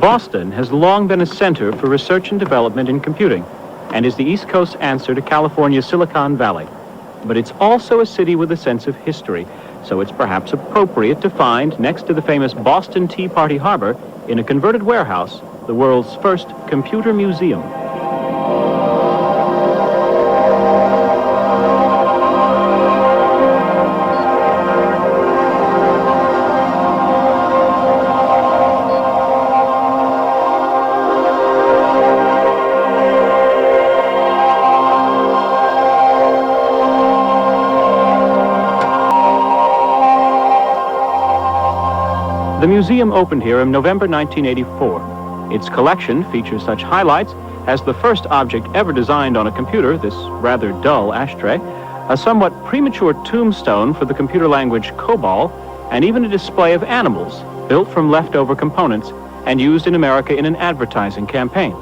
Boston has long been a center for research and development in computing and is the East Coast's answer to California's Silicon Valley. But it's also a city with a sense of history, so it's perhaps appropriate to find, next to the famous Boston Tea Party Harbor, in a converted warehouse, the world's first computer museum. The museum opened here in November 1984. Its collection features such highlights as the first object ever designed on a computer, this rather dull ashtray, a somewhat premature tombstone for the computer language COBOL, and even a display of animals built from leftover components and used in America in an advertising campaign.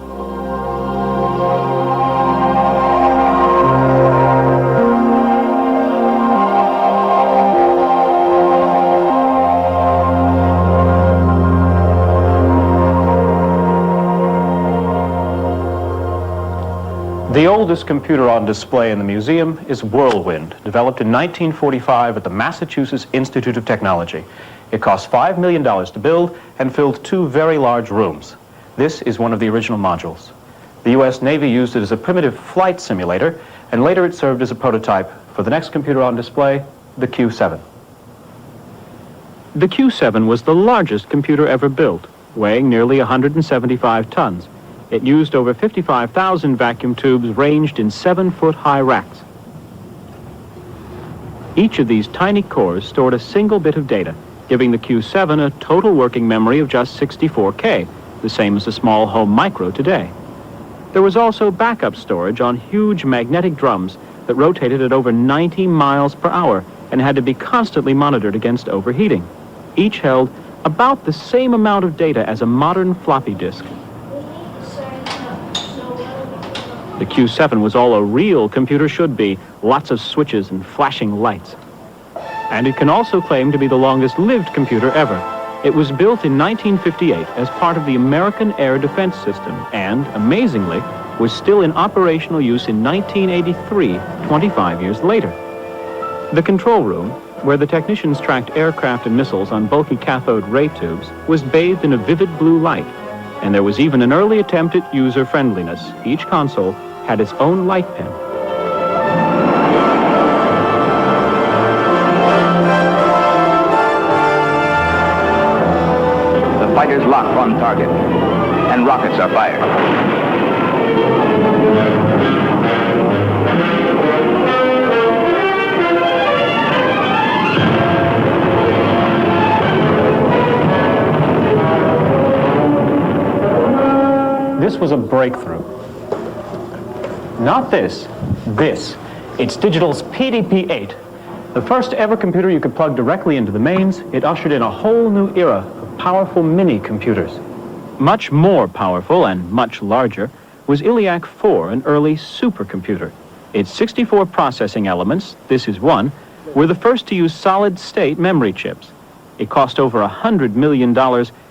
The oldest computer on display in the museum is Whirlwind, developed in 1945 at the Massachusetts Institute of Technology. It cost $5 million to build and filled 2 very large rooms. This is one of the original modules. The U.S. Navy used it as a primitive flight simulator, and later it served as a prototype for the next computer on display, the Q7. The Q7 was the largest computer ever built, weighing nearly 175 tons. It used over 55,000 vacuum tubes ranged in 7-foot-high racks. Each of these tiny cores stored a single bit of data, giving the Q7 a total working memory of just 64K, the same as a small home micro today. There was also backup storage on huge magnetic drums that rotated at over 90 miles per hour and had to be constantly monitored against overheating. Each held about the same amount of data as a modern floppy disk. The Q7 was all a real computer should be, lots of switches and flashing lights. And it can also claim to be the longest-lived computer ever. It was built in 1958 as part of the American Air Defense System and, amazingly, was still in operational use in 1983, 25 years later. The control room, where the technicians tracked aircraft and missiles on bulky cathode ray tubes, was bathed in a vivid blue light. And there was even an early attempt at user-friendliness. Each console had its own light pen. The fighters lock on target, and rockets are fired. This was a breakthrough. Not this. It's Digital's PDP-8. The first ever computer you could plug directly into the mains, it ushered in a whole new era of powerful mini-computers. Much more powerful and much larger was ILIAC-4, an early supercomputer. Its 64 processing elements, this is one, were the first to use solid-state memory chips. It cost over $100 million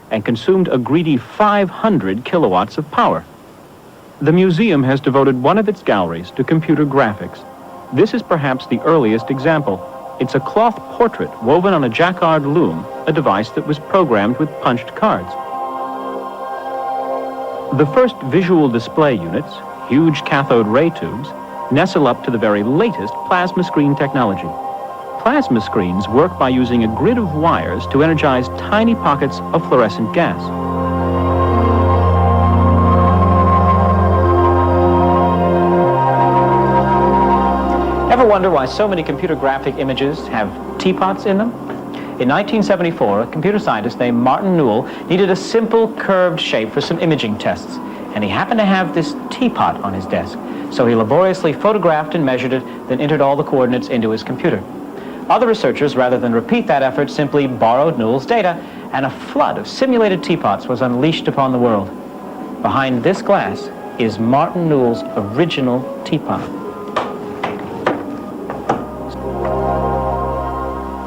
and consumed a greedy 500 kilowatts of power. The museum has devoted one of its galleries to computer graphics. This is perhaps the earliest example. It's a cloth portrait woven on a jacquard loom, a device that was programmed with punched cards. The first visual display units, huge cathode ray tubes, nestle up to the very latest plasma screen technology. Plasma screens work by using a grid of wires to energize tiny pockets of fluorescent gas. Ever wonder why so many computer graphic images have teapots in them? In 1974, a computer scientist named Martin Newell needed a simple curved shape for some imaging tests, and he happened to have this teapot on his desk. So he laboriously photographed and measured it, then entered all the coordinates into his computer. Other researchers, rather than repeat that effort, simply borrowed Newell's data, and a flood of simulated teapots was unleashed upon the world. Behind this glass is Martin Newell's original teapot.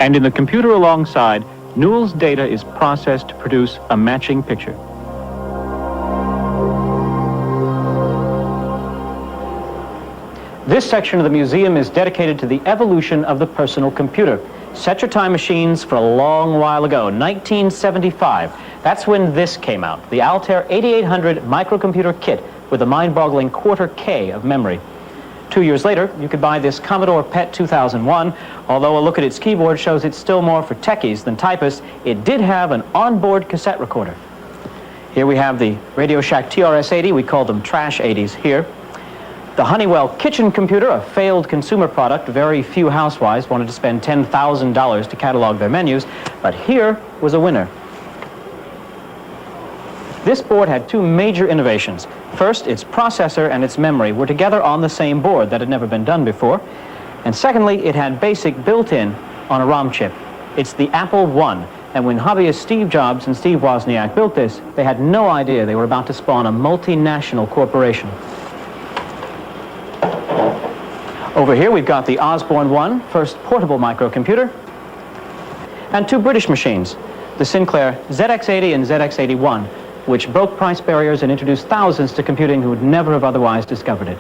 And in the computer alongside, Newell's data is processed to produce a matching picture. This section of the museum is dedicated to the evolution of the personal computer. Set your time machines for a long while ago, 1975. That's when this came out, the ALTAIR 8800 microcomputer kit with a mind-boggling quarter K of memory. 2 years later, you could buy this Commodore PET 2001. Although a look at its keyboard shows it's still more for techies than typists, it did have an onboard cassette recorder. Here we have the Radio Shack TRS-80. We call them Trash 80s here. The Honeywell kitchen computer, a failed consumer product. Very few housewives wanted to spend $10,000 to catalog their menus, but here was a winner. This board had two major innovations. First, its processor and its memory were together on the same board. That had never been done before. And secondly, it had BASIC built-in on a ROM chip. It's the Apple I. And when hobbyist Steve Jobs and Steve Wozniak built this, they had no idea they were about to spawn a multinational corporation. Over here, we've got the Osborne I, first portable microcomputer, and two British machines, the Sinclair ZX80 and ZX81, which broke price barriers and introduced thousands to computing who would never have otherwise discovered it.